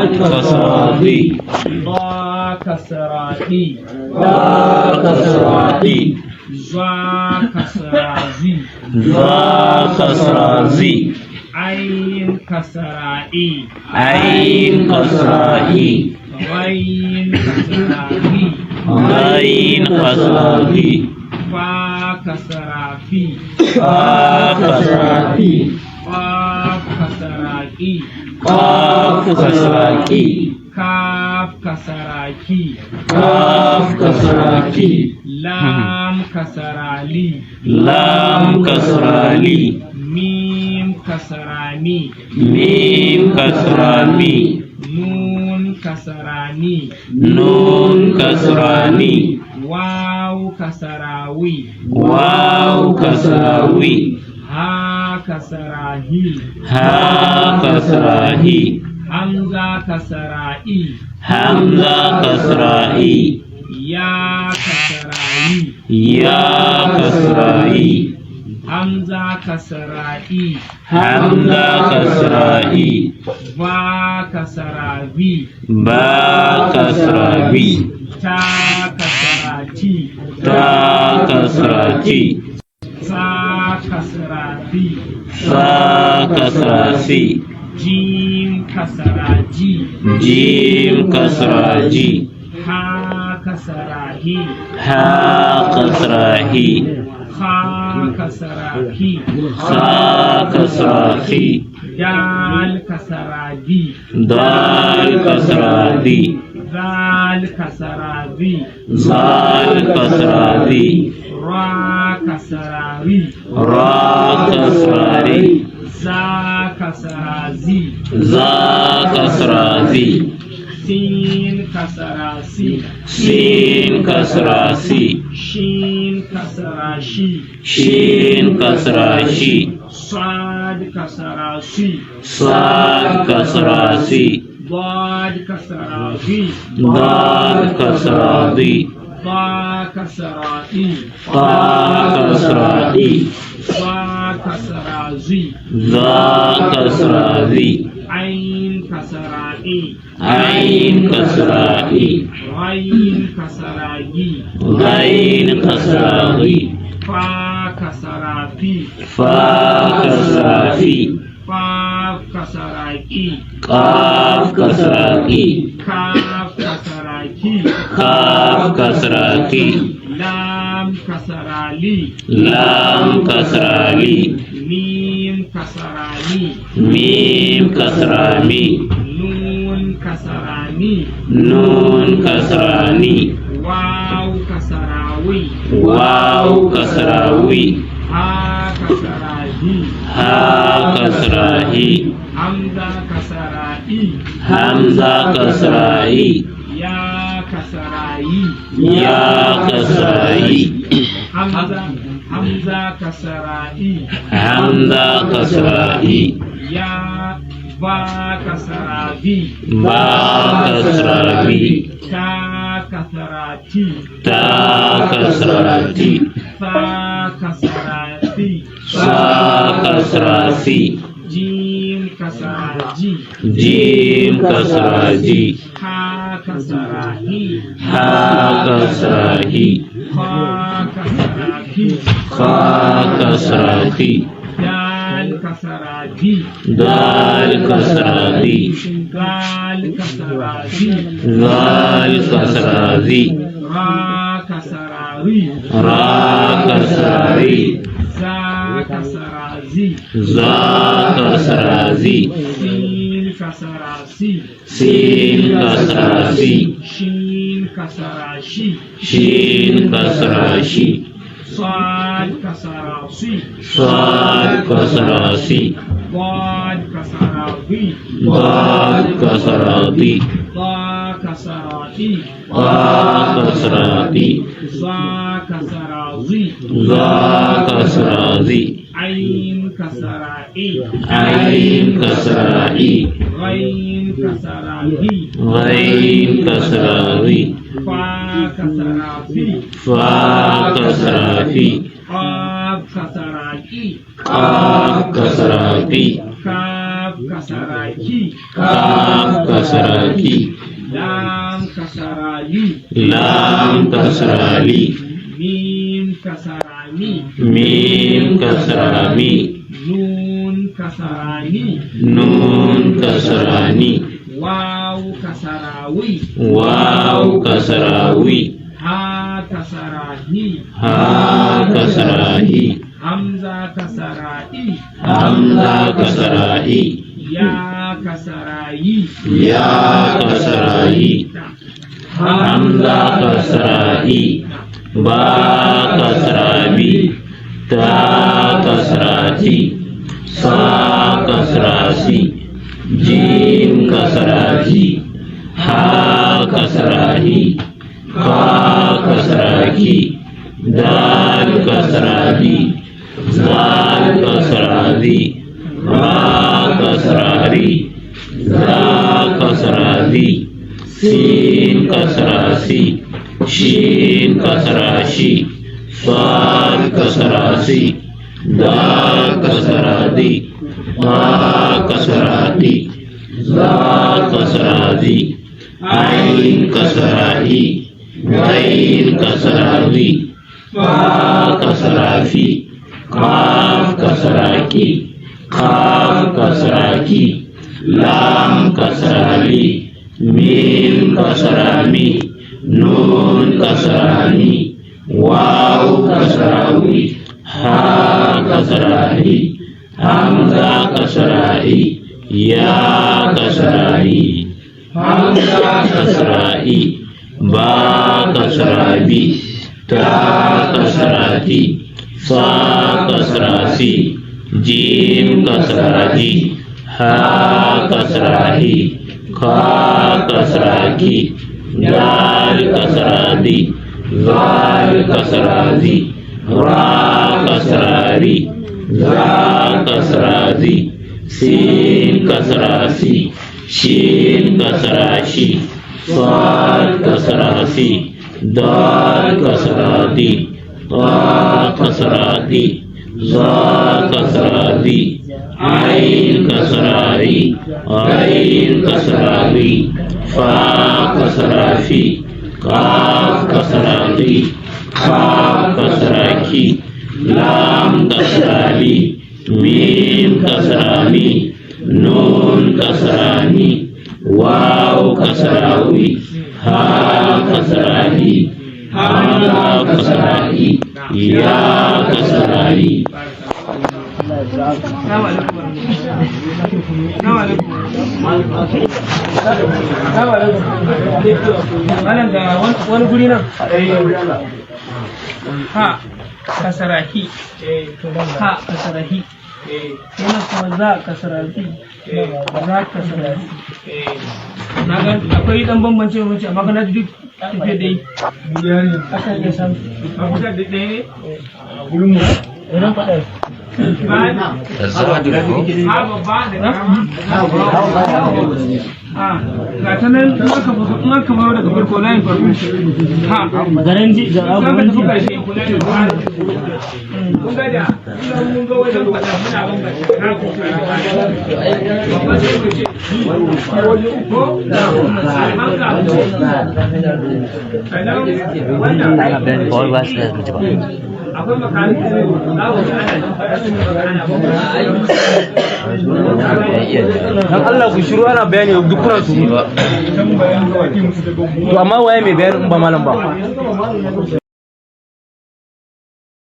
كسرادي ضا كسرادي كسرادي زا كسرازي كسرازي عين كسرائي عين كسرائي غين كسرائي غين كسرائي فا كسرافي كسرائي قاف كسرائي قاف كسرائي كاف كسراكي كاف كسرائي لام كسرالي لام كسرالي ميم كسراني ميم كسراني نون كسراني نون كسراني واو كسراوي واو كسراوي ها كسراهي ها كسراهي همزة كسرائي حمزة كسرائي يا كسرائي يا كسرائي همزة كسرائي حمزة كسرائي با كسراوي با كسراوي تا كسراتي تا كسراتي سا كسراتي سا كسراسي جيم كسراجي جيم كسراجي ها كسراهي ها كسراهي خا كسراهي خا كسراخي دال كسراجي دال كسرادي ذال كسراذي زال كسرادي را كسراوي را كسراري زا كسرازي زا كسرازي سين كسراسي سين كسراسي شين كسراشي شين كسراشي صاد كسراسي صاد كسراسي ضاد كسرافي ضاد كسرادي ضا كسرائي قا كسرائي ضا كسرازي ذا كسرازي عين كسرائي عين كسرائي غين كسراجي غين كسراغي فا كسرافي فا كسرافي فا كسراكي قاف كسراكي كاف كسراكي كاف كسراكي لام كسرالي لام كسرالي ميم كسراني ميم كسرامي نون كسراني نون كسراني واو كسراوي واو كسراوي ها كسراهي ها كسراهي همزة كسرائي حمزة كسرائي يا كسرائي يا كسرائي همزة كسرائي حمزة كسرائي يا با كسرائي با كسرائي تا كسراتي تا كسراتي ثا كسراتي سا كسراسي جيم كسراجي جيم كسراجي ها كسراهي ها كسراهي خا كسراكي خا كسراخي دال كسراجي دال كسرادي دال كسراجي ذال كسرادي را كسراوي را كسراري زا كسرازي زا كسرازي سين كسراسي سين كسراسي شين كسراشي شين كسراشي صاد كسراسي صاد كسراسي ضاد كسراوي ضاد كسرادي ضا كسراتي ضا كسرادي زا كسرازي ذا كسرازي عين كسرائي عين كسرائي غين كسراهي غين كسراوي فا كسرافي فا كسرافي قاف كسراكي قاف كسراكي كاف كسراكي كاف kasra ki. Lam kasara li. Lam kasra li. Mim kasara mi. Mim kasra mi. Nun kasara ni. Nun kasra ni. Waw kasara wi. Waw kasra wi. Ha kasara hi. Ha kasra hi. Hamza kasara i. Hamza kasra i. Ya kasara yi. Ya kasra i. Hamza kasra i. Ba kasra bi. Ta kasra ti. Sa kasra si. Jim kasra ji. Ha kasra hi. Ka kasra ki. Dal kasra di. Zal kasra di. Ra kasra ri. Za kasra di. Sin kasra si. Shin kasra shi. Sad kasra si. Da kasra di. Ta kasra di. Za kasra di. Ain kasra i. Gain kasra di. Fa kasra fi. Kaf kasra ki. Kaf kasra ki. Lam kasra li. Mim kasra mi. Nun kasra ni. Waw kasra wi. Ha kasra hi. Hamza kasra i. Ya kasra i. Hamza kasra i. Ba kasra bi. Ta kasra ti. Sa kasra si. Jim kasra ji. Ha kasra hi. Ka kasra ki. Dal kasra di. Zal kasra di. Ra kasra ri. Za kasra di. Sin kasra si. Shin kasra shi. Sad kasra si. Dal kasra di. Ta kasra di. Za kasra di. Ain kasra ri. Ain kasra ri. Fa kasra fi. Kaf kasra ri. Kaf kasra ki. Lam kasra li. Mim kasra mi. Nun kasra ni. Waw kasra wi. Ha kasra hi. Hamza kasra i. Ya kasra i. Malam ga wani guri nan. Ha kasara hi. Ha kasara hi. Yana kuma za kasara hi. Za kasara hi. Na ga akwai dan bambance amma kana duk tafiye dai. Akan iya samu. Abu da ɗaya ne? Gurin mu. Idan faɗa. Ga ta nan in aka baro daga farko layin farko ha garin ji ga abubuwan ji kun ga da mun ga wajen faɗa muna bambanta na ko babba sai ku ce ko akwai makamin da za ku ji ana dan Allah ku shiru ana bayani duk kuna su ba to amma waye mai bayani in ba malam ba